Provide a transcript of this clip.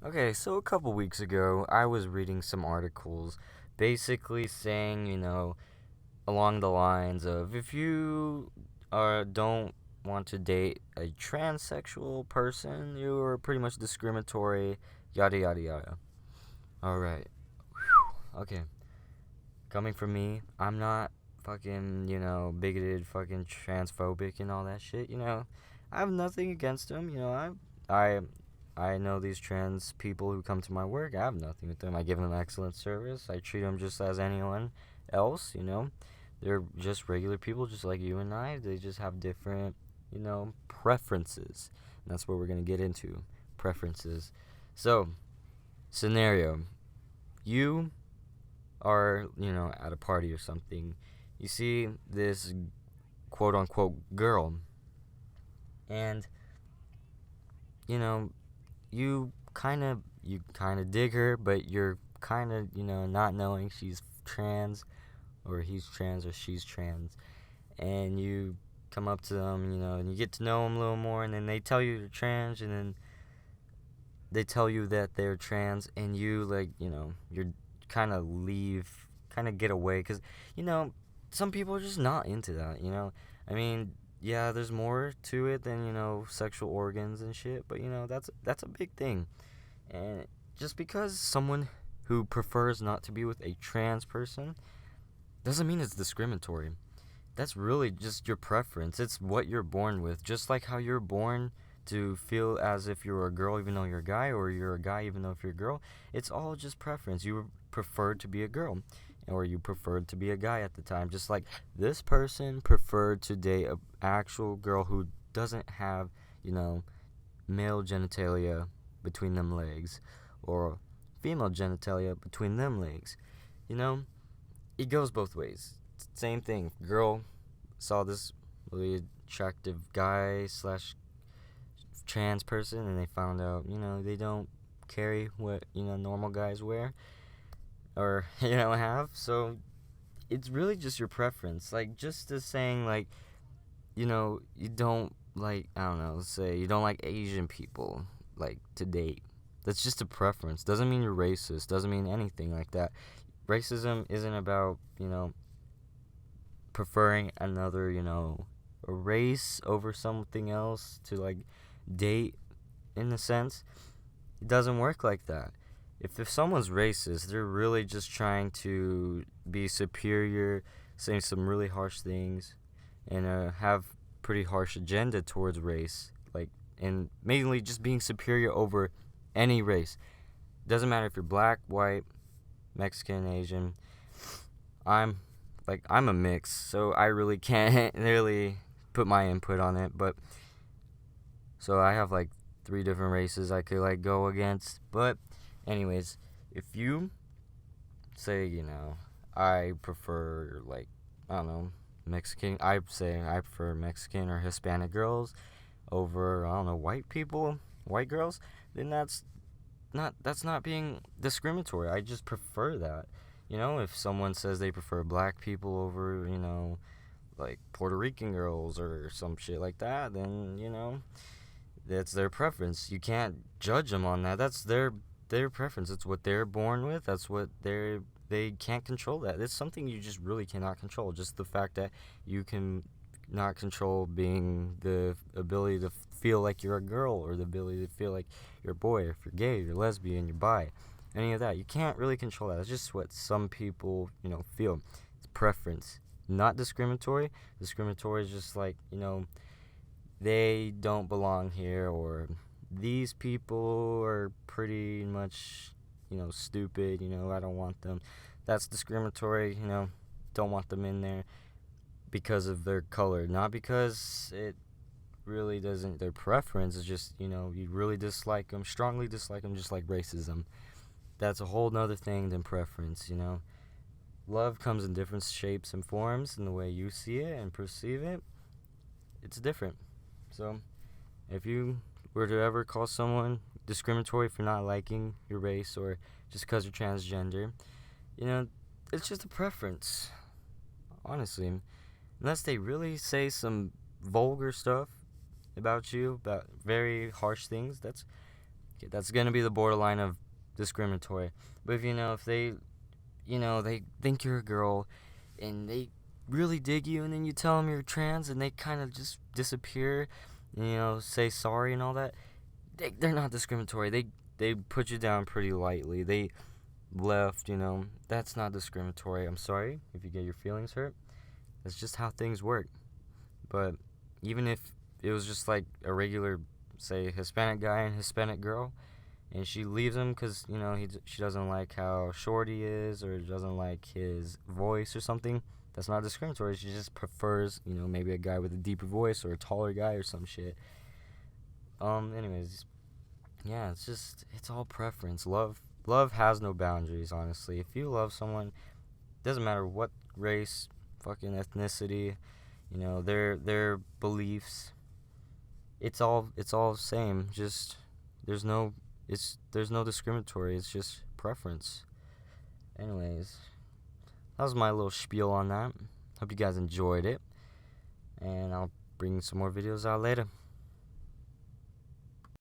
Okay, so a couple weeks ago, I was reading some articles basically saying, along the lines of if you don't want to date a transsexual person, you are pretty much discriminatory, yada yada yada. Alright, okay. Coming from me, I'm not fucking, bigoted, fucking transphobic and all that shit, I have nothing against them, I I know these trans people who come to my work. I have nothing with them. I give them excellent service. I treat them just as anyone else. They're just regular people, just like you and I. They just have different, preferences. And that's what we're going to get into. Preferences. So, scenario. You are, at a party or something. You see this quote unquote girl. And, you know, you kind of dig her, but you're kind of not knowing she's trans, or he's trans, or she's trans, and you come up to them, and you get to know them a little more, and then they tell you they're trans, and then they tell you that they're trans, and you you're kind of leave, kind of get away, because some people are just not into that. I mean, yeah, there's more to it than sexual organs and shit, but that's a big thing. And just because someone who prefers not to be with a trans person doesn't mean it's discriminatory. That's really just your preference. It's what you're born with. Just like how you're born to feel as if you're a girl even though you're a guy, or you're a guy even though if you're a girl. It's all just preference. You preferred to be a girl, or you preferred to be a guy at the time. Just like this person preferred to date a actual girl who doesn't have, male genitalia between them legs, or female genitalia between them legs. You know, it goes both ways. Same thing. Girl saw this really attractive guy slash trans person, and they found out, they don't carry what, normal guys wear, or, have. So it's really just your preference. Like, just as saying, like, you don't like, I don't know, say you don't like Asian people, like, to date. That's just a preference. Doesn't mean you're racist. Doesn't mean anything like that. Racism isn't about, preferring another, a race over something else to, like, date, in a sense. It doesn't work like that. If someone's racist, they're really just trying to be superior, saying some really harsh things, and have pretty harsh agenda towards race, like, and mainly just being superior over any race. Doesn't matter if you're black, white, Mexican, Asian. I'm a mix, so I really can't really put my input on it. But so I have like 3 different races I could like go against. But anyways, if you say, I prefer, like, I don't know, Mexican, I say I prefer Mexican or Hispanic girls over, I don't know, white girls, then that's not being discriminatory. I just prefer that. If someone says they prefer black people over, like Puerto Rican girls or some shit like that, then, that's their preference. You can't judge them on that. That's their preference. It's what they're born with. That's what they can't control that. It's something you just really cannot control. Just the fact that you can not control being the ability to feel like you're a girl, or the ability to feel like you're a boy, or if you're gay, you're lesbian, you're bi, any of that. You can't really control that. It's just what some people, feel. It's preference. Not discriminatory. Discriminatory is just like, they don't belong here, or these people are pretty much, stupid, I don't want them. That's discriminatory, don't want them in there because of their color, not because it really doesn't, their preference is just, you really dislike them, strongly dislike them, just like racism. That's a whole nother thing than preference. Love comes in different shapes and forms, and the way you see it and perceive it, it's different. So, if you were to ever call someone discriminatory for not liking your race, or just because you're transgender, it's just a preference, honestly. Unless they really say some vulgar stuff about you, about very harsh things, that's it. That's gonna be the borderline of discriminatory. But if they they think you're a girl and they really dig you, and then you tell them you're trans and they kind of just disappear, say sorry and all that, they're not discriminatory. They put you down pretty lightly. They left, that's not discriminatory. I'm sorry if you get your feelings hurt. That's just how things work. But even if it was just like a regular, say, Hispanic guy and Hispanic girl, and she leaves him because she doesn't like how short he is, or doesn't like his voice or something, that's not discriminatory. She just prefers maybe a guy with a deeper voice or a taller guy or some shit. Anyways, yeah, it's all preference. Love has no boundaries, honestly. If you love someone, doesn't matter what race, fucking ethnicity, their beliefs, it's all the same. Just there's no discriminatory. It's just preference. Anyways, that was my little spiel on that. Hope you guys enjoyed it, and I'll bring some more videos out later.